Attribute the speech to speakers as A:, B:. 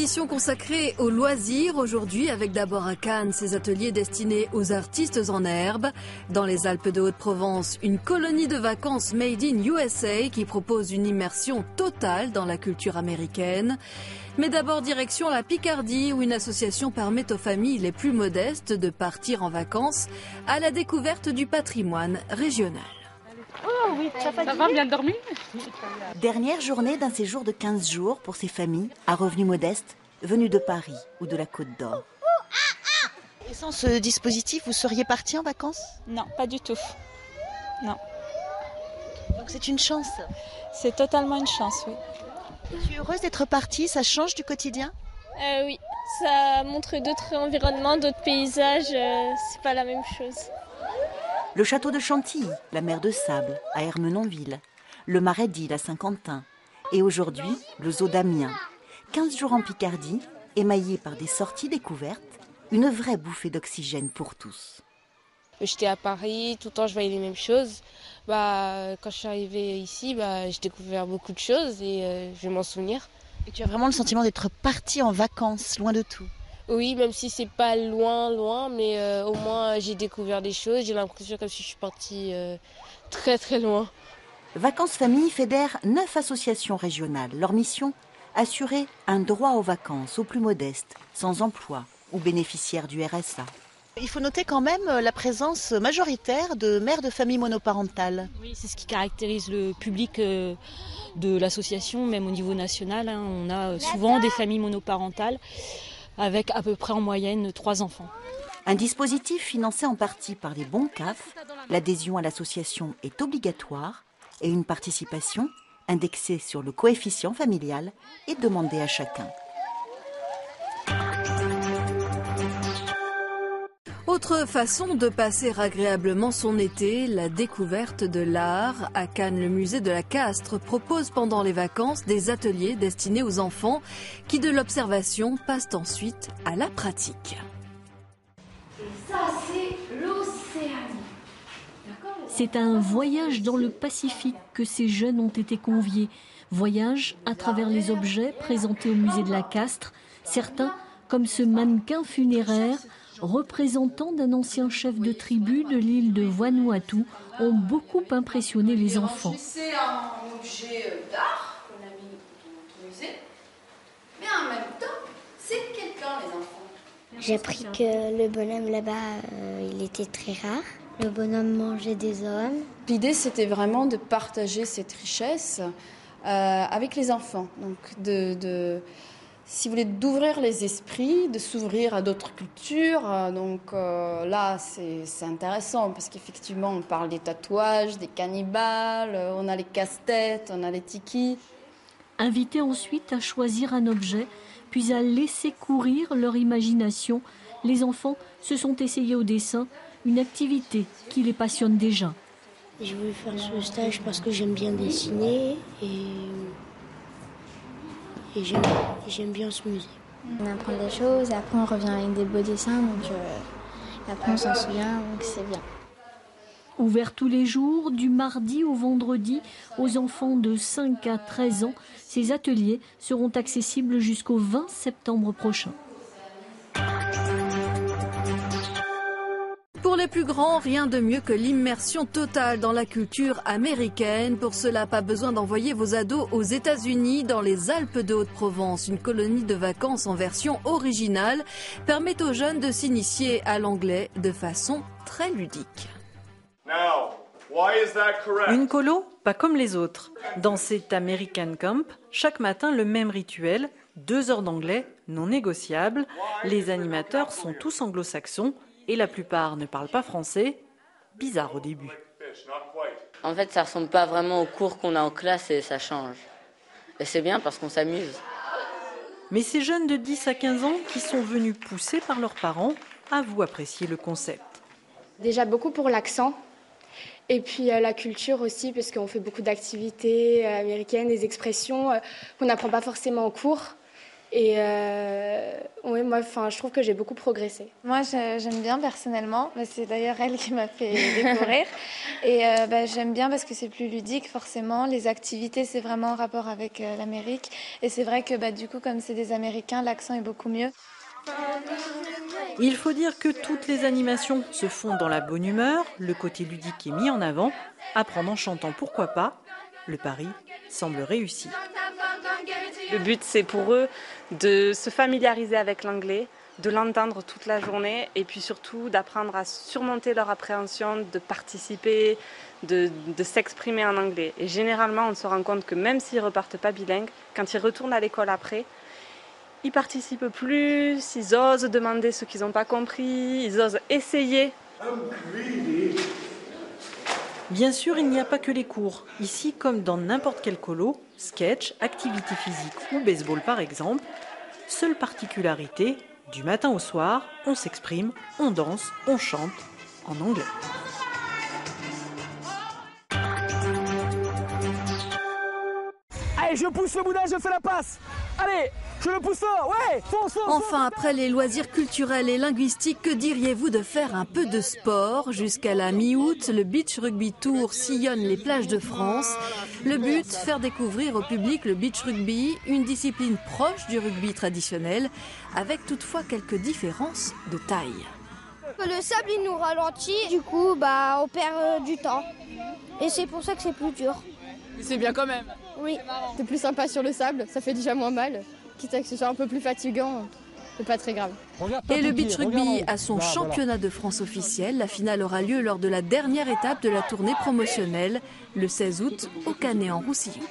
A: édition consacrée aux loisirs aujourd'hui avec d'abord à Cannes ces ateliers destinés aux artistes en herbe. Dans les Alpes de Haute-Provence, une colonie de vacances made in USA qui propose une immersion totale dans la culture américaine. Mais d'abord direction la Picardie où une association permet aux familles les plus modestes de partir en vacances à la découverte du patrimoine régional.
B: Oh oui, ça va bien dormir.
C: Dernière journée d'un séjour de 15 jours pour ces familles à revenus modestes venues de Paris ou de la Côte d'Or. Et sans ce dispositif, vous seriez parti en vacances?
B: Non, pas du tout. Non.
C: Donc c'est une chance.
B: C'est totalement une chance, oui.
C: Tu es heureuse d'être partie? Ça change du quotidien?
D: Oui, ça montre d'autres environnements, d'autres paysages. C'est pas la même chose.
C: Le château de Chantilly, la mer de Sable à Ermenonville, le Marais d'Isle à Saint-Quentin et aujourd'hui le zoo d'Amiens. 15 jours en Picardie, émaillés par des sorties découvertes, une vraie bouffée d'oxygène pour tous.
D: J'étais à Paris, tout le temps je voyais les mêmes choses. Quand je suis arrivée ici, j'ai découvert beaucoup de choses et je vais m'en souvenir.
C: Et tu as vraiment le sentiment d'être partie en vacances, loin de tout?
D: Oui, même si c'est pas loin, mais au moins j'ai découvert des choses. J'ai l'impression comme si je suis partie très très loin.
C: Vacances Famille fédère 9 associations régionales. Leur mission, assurer un droit aux vacances aux plus modestes, sans emploi ou bénéficiaires du RSA. Il faut noter quand même la présence majoritaire de mères de familles monoparentales.
E: Oui, c'est ce qui caractérise le public de l'association, même au niveau national. On a souvent des familles monoparentales avec à peu près en moyenne 3 enfants.
C: Un dispositif financé en partie par les bons CAF. L'adhésion à l'association est obligatoire et une participation indexée sur le coefficient familial est demandée à chacun.
A: Autre façon de passer agréablement son été, la découverte de l'art. À Cannes, le musée de la Castres propose pendant les vacances des ateliers destinés aux enfants qui de l'observation passent ensuite à la pratique.
F: Et ça, c'est l'Océanie.
G: C'est un voyage dans le Pacifique que ces jeunes ont été conviés. Voyage à travers les objets présentés au musée de la Castres. Certains, comme ce mannequin funéraire, représentants d'un ancien chef de tribu de l'île de Vanuatu, ont beaucoup impressionné les enfants.
F: C'est un objet d'art qu'on a mis dans notre musée, mais en même temps, c'est quelqu'un, les enfants.
H: J'ai appris que le bonhomme là-bas, il était très rare. Le bonhomme mangeait des hommes.
I: L'idée, c'était vraiment de partager cette richesse avec les enfants, donc si vous voulez, d'ouvrir les esprits, de s'ouvrir à d'autres cultures. Là, c'est intéressant parce qu'effectivement, on parle des tatouages, des cannibales, on a les casse-têtes, on a les tikis.
G: Invités ensuite à choisir un objet, puis à laisser courir leur imagination, les enfants se sont essayés au dessin, une activité qui les passionne déjà.
H: J'ai voulu faire ce stage parce que j'aime bien dessiner et j'aime bien ce musée.
J: On apprend des choses et après on revient avec des beaux dessins, après on s'en souvient, donc c'est bien.
G: Ouvert tous les jours, du mardi au vendredi, aux enfants de 5 à 13 ans, ces ateliers seront accessibles jusqu'au 20 septembre prochain.
A: Pour les plus grands, rien de mieux que l'immersion totale dans la culture américaine. Pour cela, pas besoin d'envoyer vos ados aux États-Unis. Dans les Alpes de Haute-Provence, une colonie de vacances en version originale permet aux jeunes de s'initier à l'anglais de façon très ludique.
K: Une colo, pas comme les autres. Dans cet American Camp, chaque matin le même rituel, 2 heures d'anglais non négociables. Les animateurs sont tous anglo-saxons et la plupart ne parlent pas français. Bizarre au début.
L: En fait, ça ressemble pas vraiment aux cours qu'on a en classe et ça change. Et c'est bien parce qu'on s'amuse.
K: Mais ces jeunes de 10 à 15 ans qui sont venus poussés par leurs parents avouent apprécier le concept.
M: Déjà beaucoup pour l'accent et puis la culture aussi parce qu'on fait beaucoup d'activités américaines, des expressions qu'on n'apprend pas forcément en cours. Et oui, moi, je trouve que j'ai beaucoup progressé.
J: Moi, j'aime bien personnellement. C'est d'ailleurs elle qui m'a fait découvrir. Et j'aime bien parce que c'est plus ludique, forcément. Les activités, c'est vraiment en rapport avec l'Amérique. Et c'est vrai que du coup, comme c'est des Américains, l'accent est beaucoup mieux.
K: Il faut dire que toutes les animations se font dans la bonne humeur, le côté ludique est mis en avant. Apprendre en chantant, pourquoi pas? Le pari semble réussi.
B: Le but, c'est pour eux de se familiariser avec l'anglais, de l'entendre toute la journée et puis surtout d'apprendre à surmonter leur appréhension, de participer, de s'exprimer en anglais. Et généralement, on se rend compte que même s'ils ne repartent pas bilingues, quand ils retournent à l'école après, ils participent plus, ils osent demander ce qu'ils n'ont pas compris, ils osent essayer.
K: Bien sûr, il n'y a pas que les cours. Ici, comme dans n'importe quel colo, sketch, activité physique ou baseball par exemple, seule particularité, du matin au soir, on s'exprime, on danse, on chante en anglais.
N: Allez, je pousse le boudin, je fais la passe. Allez, je le pousse fort, ouais, fonce.
A: Enfin, après les loisirs culturels et linguistiques, que diriez-vous de faire un peu de sport? Jusqu'à la mi-août, le Beach Rugby Tour sillonne les plages de France. Le but, faire découvrir au public le beach rugby, une discipline proche du rugby traditionnel, avec toutefois quelques différences de taille.
O: Le sable, il nous ralentit, du coup, on perd du temps. Et c'est pour ça que c'est plus dur.
N: C'est bien quand même.
O: Oui.
M: C'est plus sympa sur le sable, ça fait déjà moins mal. Quitte à que ce soit un peu plus fatigant, c'est pas très grave.
A: Et le beach rugby a son championnat de France officiel. La finale aura lieu lors de la dernière étape de la tournée promotionnelle, le 16 août, au Canet en Roussillon.